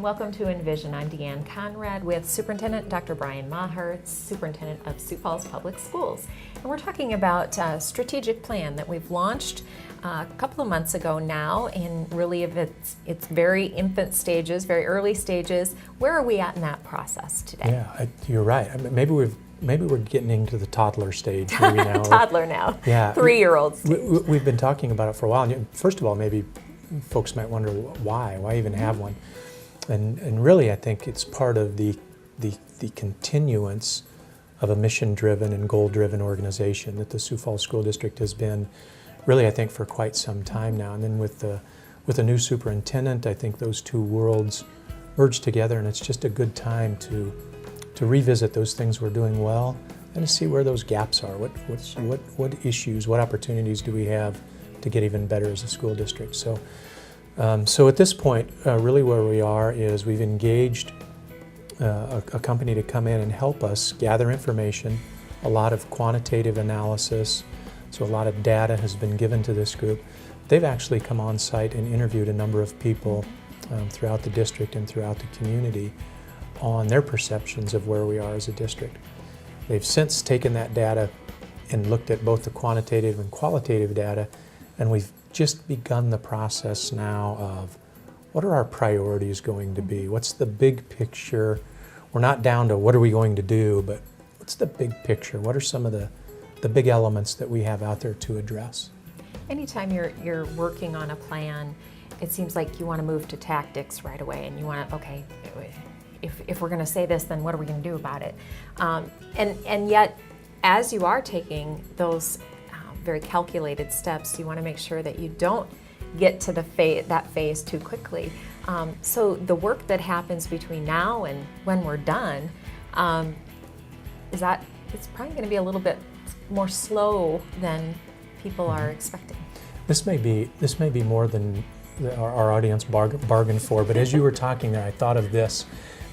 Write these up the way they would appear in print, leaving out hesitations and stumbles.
welcome to Envision. I'm Deanne Conrad with Superintendent Dr. Brian Maher, Superintendent of Sioux Falls Public Schools. And we're talking about a strategic plan that we've launched a couple of months ago now, and really of it's very infant stages, very early stages. Where are we at in that process today? Yeah, you're right. I mean, maybe we're getting into the toddler stage maybe now. Toddler now. Yeah. 3-year-olds. We've been talking about it for a while. And first of all, maybe folks might wonder why even have one. And really, I think it's part of the continuance of a mission-driven and goal-driven organization that the Sioux Falls School District has been, really, I think, for quite some time now. And then with a new superintendent, I think those two worlds merge together, and it's just a good time to revisit those things we're doing well and to see where those gaps are. What issues, what opportunities do we have to get even better as a school district? So at this point, really where we are is we've engaged a company to come in and help us gather information, a lot of quantitative analysis, so a lot of data has been given to this group. They've actually come on site and interviewed a number of people throughout the district and throughout the community on their perceptions of where we are as a district. They've since taken that data and looked at both the quantitative and qualitative data, and we've just begun the process now of what are our priorities going to be? What's the big picture? We're not down to what are we going to do, but what's the big picture? What are some of the big elements that we have out there to address? Anytime you're working on a plan, it seems like you want to move to tactics right away, and you want to, okay, if we're going to say this, then what are we going to do about it? And yet, as you are taking those very calculated steps, you want to make sure that you don't get to that phase too quickly. So the work that happens between now and when we're done, it's probably going to be a little bit more slow than people are expecting. This may be more than our audience bargained for, but as you were talking there, I thought of this.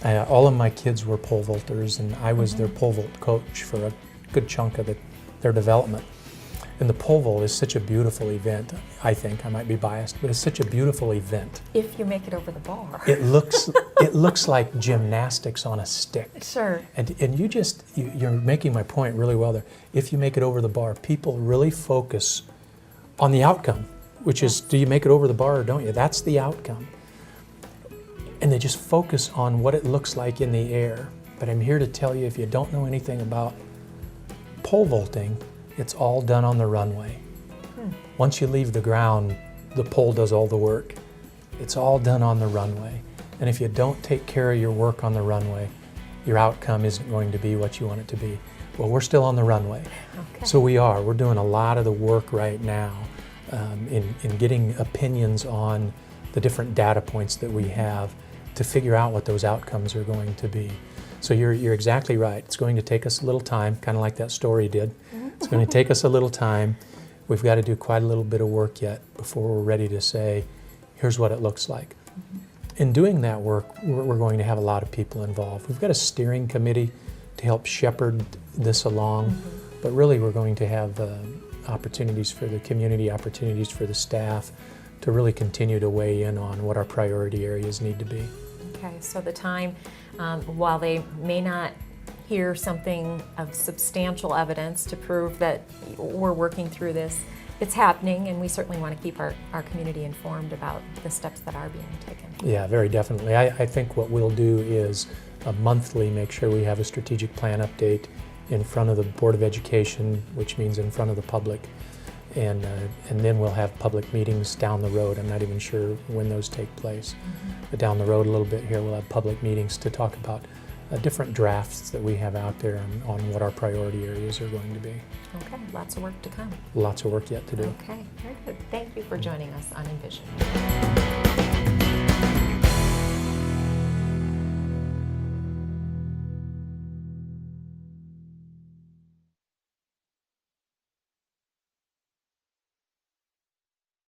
All of my kids were pole vaulters, and I was their pole vault coach for a good chunk of their development. And the pole vault is such a beautiful event. I think I might be biased, but it's such a beautiful event. If you make it over the bar. It looks like gymnastics on a stick. Sure. And you're making my point really well there. If you make it over the bar, people really focus on the outcome, which is, do you make it over the bar or don't you? That's the outcome. And they just focus on what it looks like in the air. But I'm here to tell you, if you don't know anything about pole vaulting, it's all done on the runway. Once you leave the ground, the pole does all the work. It's all done on the runway. And if you don't take care of your work on the runway, your outcome isn't going to be what you want it to be. Well, we're still on the runway. Okay. So we're doing a lot of the work right now in getting opinions on the different data points that we have to figure out what those outcomes are going to be. So you're exactly right. It's going to take us a little time, kind of like that story did. It's going to take us a little time. We've got to do quite a little bit of work yet before we're ready to say, here's what it looks like. In doing that work, we're going to have a lot of people involved. We've got a steering committee to help shepherd this along, but really we're going to have opportunities for the community, opportunities for the staff to really continue to weigh in on what our priority areas need to be. Okay, so the time, while they may not hear something of substantial evidence to prove that we're working through this, it's happening, and we certainly want to keep our community informed about the steps that are being taken. Yeah, very definitely. I think what we'll do is monthly make sure we have a strategic plan update in front of the Board of Education, which means in front of the public, and then we'll have public meetings down the road. I'm not even sure when those take place, but down the road a little bit here we'll have public meetings to talk about different drafts that we have out there on what our priority areas are going to be. Okay, lots of work to come. Lots of work yet to do. Okay, very good. Thank you for joining us on Envision.